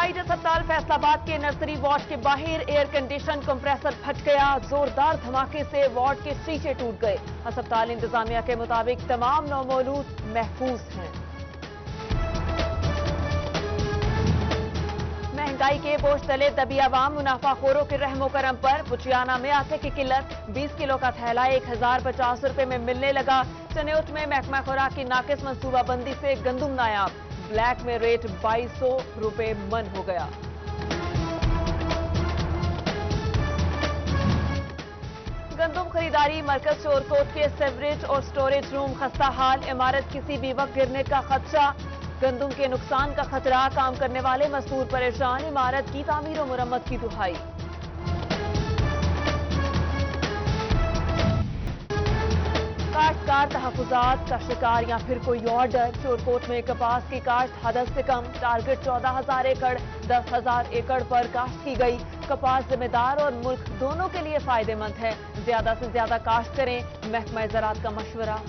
Eyes अस्पताल फैसलाबाद के nursery ward के बाहर एयर कंडीशन कंप्रेसर फट गया। जोरदार धमाके से वार्ड के शीशे टूट गए। अस्पताल इंतजामिया के मुताबिक तमाम नौमौलूद महफूज हैं। महंगाई के बोझ तले दबी आवाम, मुनाफाखोरों के रहमो करम पर। पुचियाना में आटे की किल्लत, 20 किलो का थैला 1050 रुपए में मिलने लगा। चनेउट में महकमा खुराक की नाकिस मंसूबाबंदी से गंदुम नायाब, ब्लैक में रेट 2200 रुपए मन हो गया। गंदुम खरीदारी मरकज शोरकोट के सेवरेज और स्टोरेज रूम खस्ता हाल, इमारत किसी भी वक्त गिरने का खदशा। गंदुम के नुकसान का खतरा, काम करने वाले मजदूर परेशान, इमारत की तामीर और मुरम्मत की दुहाई। काश्तकार तहफुजात का शिकार या फिर कोई ऑर्डर। शोरकोट में कपास की काश्त हद से कम, टारगेट 14,000 एकड़ 10,000 एकड़ पर काश्त की गई। कपास जिम्मेदार और मुल्क दोनों के लिए फायदेमंद है, ज्यादा से ज्यादा काश्त करें, महकमा ज़राअत का मशवरा।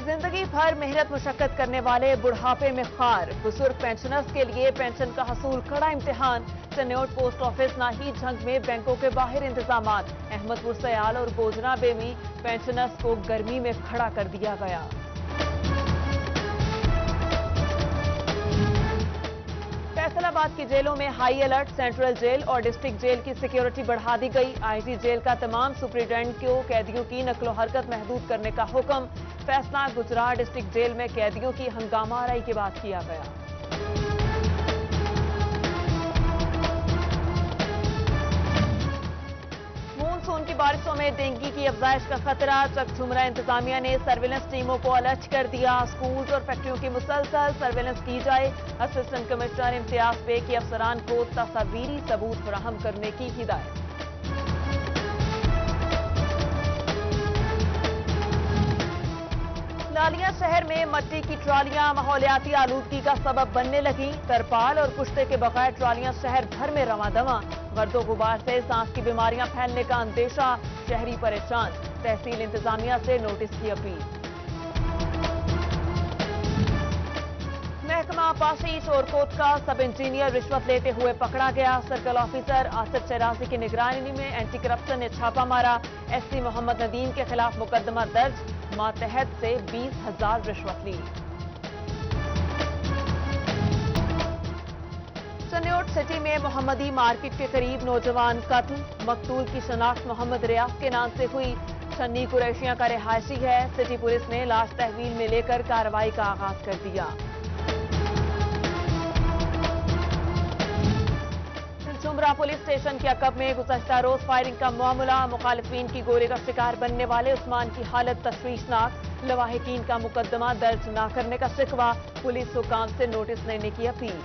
जिंदगी भर मेहनत मुशक्कत करने वाले बुढ़ापे में खार, बुजुर्ग पेंशनर्स के लिए पेंशन का हसूल कड़ा इम्तिहान। चनेउट पोस्ट ऑफिस नाही झंग में बैंकों के बाहर इंतजामात। अहमदपुर सयाल और गोजना बेमी पेंशनर्स को गर्मी में खड़ा कर दिया गया। फैसलाबाद की जेलों में हाई अलर्ट, सेंट्रल जेल और डिस्ट्रिक्ट जेल की सिक्योरिटी बढ़ा दी गई। आईजी जेल का तमाम सुपरिटेंडेंट को कैदियों की नकलो हरकत महदूद करने का हुक्म। फैसला गुजरात डिस्ट्रिक्ट जेल में कैदियों की हंगामा आराई के बाद किया गया। मानसून की बारिशों में डेंगू की अफजाइश का खतरा, चकझुमरा इंतजामिया ने सर्विलेंस टीमों को अलर्ट कर दिया। स्कूल्स और फैक्ट्रियों की मुसलसल सर्विलेंस की जाए। असिस्टेंट कमिश्नर इम्तियाज पे की अफसरान को तस्वीरी सबूत फराहम करने की हिदायत। लालिया शहर में मट्टी की ट्रालियां माहौलियाती आलूदगी का सबब बनने लगी। तरपाल और कुश्ते के बगैर ट्रालियां शहर भर में रवादवा। गर्दो गुबार से सांस की बीमारियां फैलने का अंदेशा, शहरी परेशान। तहसील इंतजामिया से नोटिस की अपील। महकमा पाशी शोरकोट का सब इंजीनियर रिश्वत लेते हुए पकड़ा गया। सर्कल ऑफिसर आसिफ शराजी की निगरानी में एंटी करप्शन ने छापा मारा। एससी मोहम्मद नदीम के खिलाफ मुकदमा दर्ज, मातहत से 20,000 रिश्वत ली। चनेउट सिटी में मोहम्मदी मार्केट के करीब नौजवान कत्ल, मकतूल की शनाख्त मोहम्मद रियाज के नाम से हुई। शन्नी कुरैशिया का रिहायशी है। सिटी पुलिस ने लाश तहवील में लेकर कार्रवाई का आगाज कर दिया। जुमरा पुलिस स्टेशन के अकब में गुज़श्ता रोज फायरिंग का मामला, मुखालिफिन की गोली का शिकार बनने वाले उस्मान की हालत तशवीशनाक। लवाहिकीन का मुकदमा दर्ज न करने का शिकवा, पुलिस हुकाम से नोटिस लेने की appeal.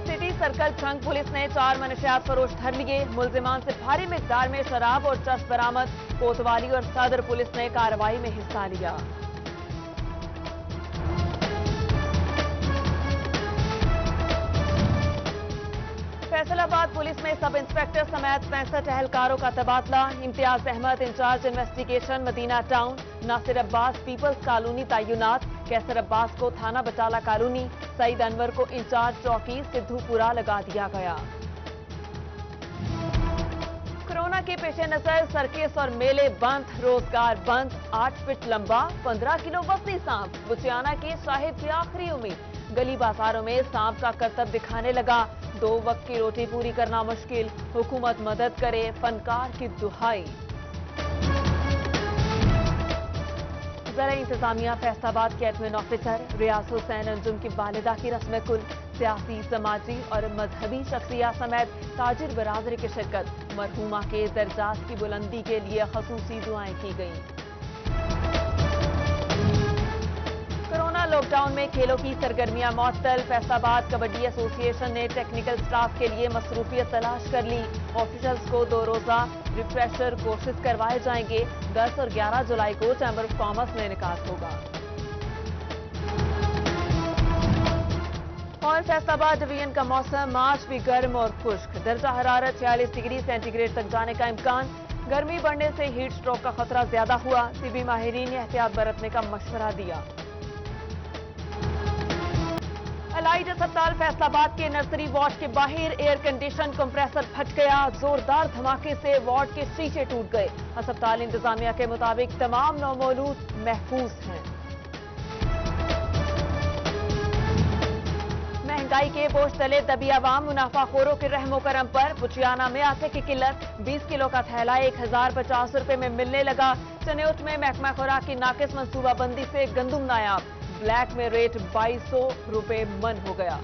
City circle trunk police ने 4 मनशियात फरोश धर लिए। मुलजिमान से भारी मिकदार में शराब और चरस बरामद। कोतवाली और सदर पुलिस ने कार्रवाई में हिस्सा लिया। फैसलाबाद पुलिस में सब इंस्पेक्टर समेत 65 एहलकारों का तबादला। Imtiaz Ahmed incharge investigation Madina town, Nasir Abbas peoples colony तैनात, कैसर अब्बास को थाना बटाला कॉलोनी, सईद अनवर को इंचार्ज चौकी सिद्धूपुरा लगा दिया गया। कोरोना के पेश नजर सर्कस और मेले बंद, रोजगार बंद। 8 फीट लंबा 15 किलो वजनी सांप, बुचियाना के साहिब की आखिरी उम्मीद। गली बाजारों में सांप का करतब दिखाने लगा। 2 वक्त की रोटी पूरी करना मुश्किल, हुकूमत मदद करे, फनकार की दुहाई। ज़रा इंतजामिया फैसलाबाद के एडमिन ऑफिसर रियाज हुसैन अंजुम की वालिदा की रस्म कुल, सियासी, समाजी और मजहबी शख्सियत समेत ताजिर बरादरी की शिरकत। मरहूमा के दर्जात की बुलंदी के लिए खसूसी दुआएं की गईं। कोरोना लॉकडाउन में खेलों की सरगर्मियां मअतल। फैसलाबाद कबड्डी एसोसिएशन ने टेक्निकल स्टाफ के लिए मसरूफियत तलाश कर ली। ऑफिशियल्स को 2 रोजा रिफ्रेशर कोर्सेज करवाए जाएंगे। 10 और 11 जुलाई को चैम्बर ऑफ कॉमर्स में इनेकाद होगा। और फैसलाबाद डिवीजन का मौसम आज भी गर्म और खुश्क, दर्जा हरारत 46 डिग्री सेंटीग्रेड तक जाने का इम्कान। गर्मी बढ़ने से हीट स्ट्रोक का खतरा ज्यादा हुआ। टीबी माहिरीन ने एहतियात बरतने का मशवरा दिया। एलाइड अस्पताल फैसलाबाद के नर्सरी वार्ड के बाहर एयर कंडीशन कंप्रेसर फट गया। जोरदार धमाके से वार्ड के शीशे टूट गए। अस्पताल इंतजामिया के मुताबिक तमाम नौमौलूद महफूज हैं। महंगाई के बोझ तले दबी आवाम, मुनाफाखोरों के रहमो करम पर। पुचियाना में आटे की किल्लत, 20 किलो का थैला 1050 रुपए में मिलने लगा। चनेउट में महकमा खुराक की नाकिस मंसूबाबंदी से गंदुम नायाब, ब्लैक में रेट 2200 रुपए मन हो गया।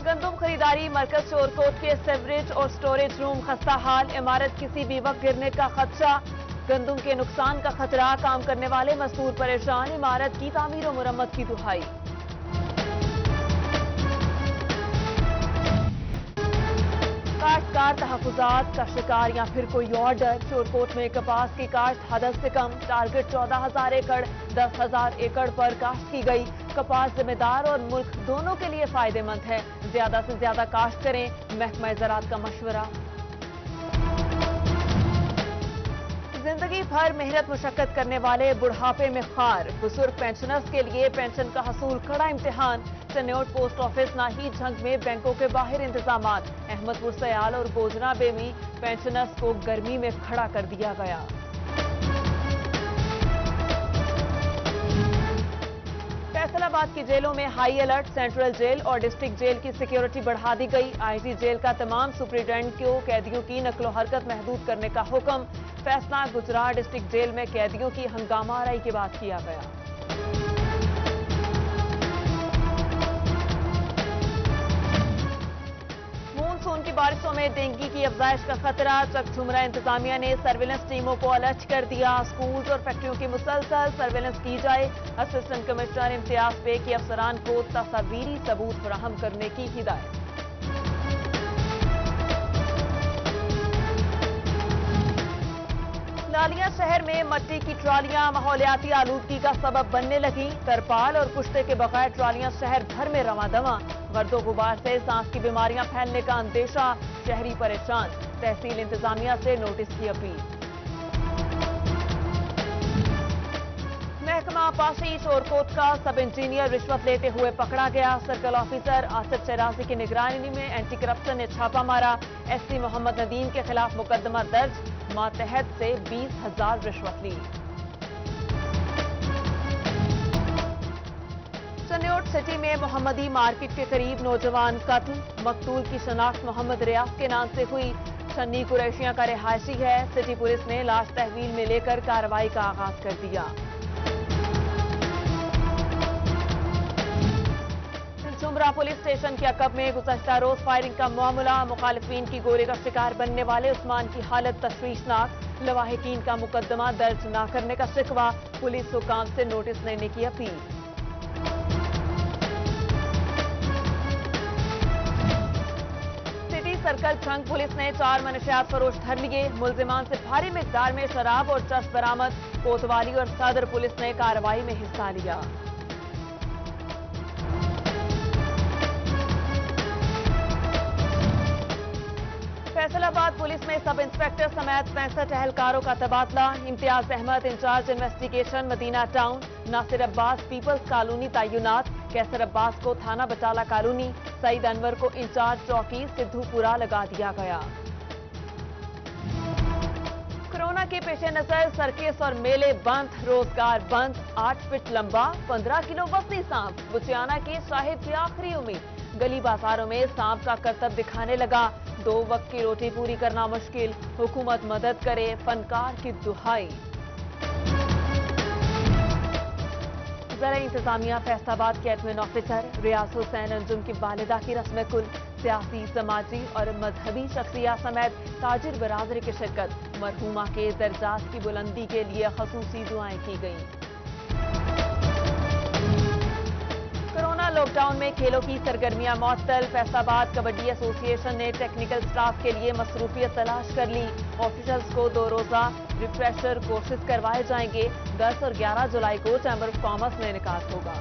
गंदुम खरीदारी मरकज शोरकोट के सेवरेज और स्टोरेज रूम खस्ता हाल, इमारत किसी भी वक्त गिरने का खदशा। गंदुम के नुकसान का खतरा, काम करने वाले मजदूर परेशान। इमारत की तामीर और मुरम्मत की दुहाई। काश्तकार तहफुजात का शिकार या फिर कोई ऑर्डर। शोरकोट में कपास की काश्त हद से कम, टारगेट 14,000 एकड़ 10,000 एकड़ पर काश्त की गई। कपास जिम्मेदार और मुल्क दोनों के लिए फायदेमंद है। ज्यादा से ज्यादा काश्त करें, महकमा ज़राअत का मशवरा। जिंदगी भर मेहनत मुशक्कत करने वाले बुढ़ापे में खार, बुजुर्ग पेंशनर्स के लिए पेंशन का हसूल कड़ा इम्तिहान। चनेउट पोस्ट ऑफिस नाही झंग में बैंकों के बाहर इंतजामात। अहमदपुर सयाल और गोजराबे में पेंशनर्स को गर्मी में खड़ा कर दिया गया। फैसलाबाद की जेलों में हाई अलर्ट, सेंट्रल जेल और डिस्ट्रिक्ट जेल की सिक्योरिटी बढ़ा दी गई। आईजी जेल का तमाम सुप्रिटेंडेंट को कैदियों की नकलो हरकत महदूद करने का हुक्म। फैसला गुजरात डिस्ट्रिक्ट जेल में कैदियों की हंगामा आराई के बाद किया गया। मानसून की बारिशों में डेंगू की अफजाइश का खतरा। चकझुमरा इंतजामिया ने सर्विलेंस टीमों को अलर्ट कर दिया। स्कूल और फैक्ट्रियों की मुसलसल सर्विलेंस की जाए। असिस्टेंट कमिश्नर इम्तियाज बेग की अफसरान को तस्वीरी सबूत फराहम करने की हिदायत। लालिया शहर में मट्टी की ट्रालियां माहौलियाती आलूदगी का सबब बनने लगी। तरपाल और कुश्ते के बगैर ट्रालियां शहर भर में रवादवा। गर्दो गुबार से सांस की बीमारियां फैलने का अंदेशा, शहरी परेशान। तहसील इंतजामिया से नोटिस की अपील। महकमा पाशी शोरकोट का सब इंजीनियर रिश्वत लेते हुए पकड़ा गया। सर्कल ऑफिसर आसिफ शराजी की निगरानी में एंटी करप्शन ने छापा मारा। एससी मोहम्मद नदीम के खिलाफ मुकदमा दर्ज, मातहत से 20,000 रिश्वत ली। चनेउट सिटी में मोहम्मदी मार्केट के करीब नौजवान कत्ल। मकतूल की शनाख्त मोहम्मद रियाज के नाम से हुई। छन्नी कुरैशिया का रिहायशी है। सिटी पुलिस ने लाश तहवील में लेकर कार्रवाई का आगाज कर दिया। जुमरा पुलिस स्टेशन के अकब में गुज़श्ता रोज फायरिंग का मामला। मुखालिफिन की गोली का शिकार बनने वाले उस्मान की हालत तशवीशनाक। लवाहिकीन का मुकदमा दर्ज न करने का शिकवा। पुलिस हुकाम से नोटिस लेने की अपील। सिटी सर्कल छंग पुलिस ने 4 मनशियात फरोश धर लिए। मुलजिमान से भारी मिकदार में शराब और चरस बरामद। कोतवाली और सदर पुलिस ने कार्रवाई में हिस्सा लिया। फैसलाबाद पुलिस में सब इंस्पेक्टर समेत 65 एहलकारों का तबादला। Imtiaz Ahmed incharge investigation Madina town, Nasir Abbas peoples colony तैनात। कैसर अब्बास को थाना बटाला कॉलोनी, सईद अनवर को इंचार्ज चौकी सिद्धूपुरा लगा दिया गया। कोरोना के पेश नजर सर्किस और मेले बंद, रोजगार बंद। 8 फीट लंबा 15 किलो वजनी सांप, बुचियाना के साहिब की आखिरी उम्मीद। गली बाजारों में सांप का करतब दिखाने लगा। 2 वक्त की रोटी पूरी करना मुश्किल, हुकूमत मदद करे, फनकार की दुहाई। ज़रा इंतजामिया फैसलाबाद के एडमिन ऑफिसर रियाज हुसैन अंजुम की वालिदा की रस्म कुल। सियासी, समाजी और मजहबी शख्सियत समेत ताजिर बरादरी की शिरकत। मरहूमा के दर्जात की बुलंदी के लिए खसूसी दुआएं की गईं। कोरोना लॉकडाउन में खेलों की सरगर्मियां मुअत्तल। फैसलाबाद कबड्डी एसोसिएशन ने टेक्निकल स्टाफ के लिए मसरूफियत तलाश कर ली। ऑफिशियल्स को 2 रोजा रिफ्रेशर कोर्सेज करवाए जाएंगे। 10 और 11 जुलाई को चैम्बर ऑफ कॉमर्स में इनेकाद होगा।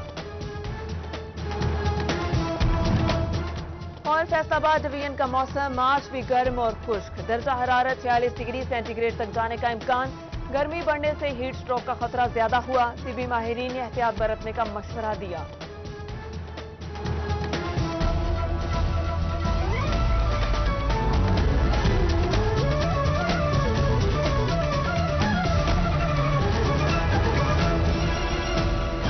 اور فیصل آباد ڈویژن کا موسم آج بھی گرم اور خشک، درجہ حرارت 46 ڈگری سینٹی گریڈ تک جانے کا امکان، گرمی بڑھنے سے ہیٹ سٹروک کا خطرہ زیادہ ہوا، طبی ماہرین نے احتیاط برتنے کا مشورہ دیا۔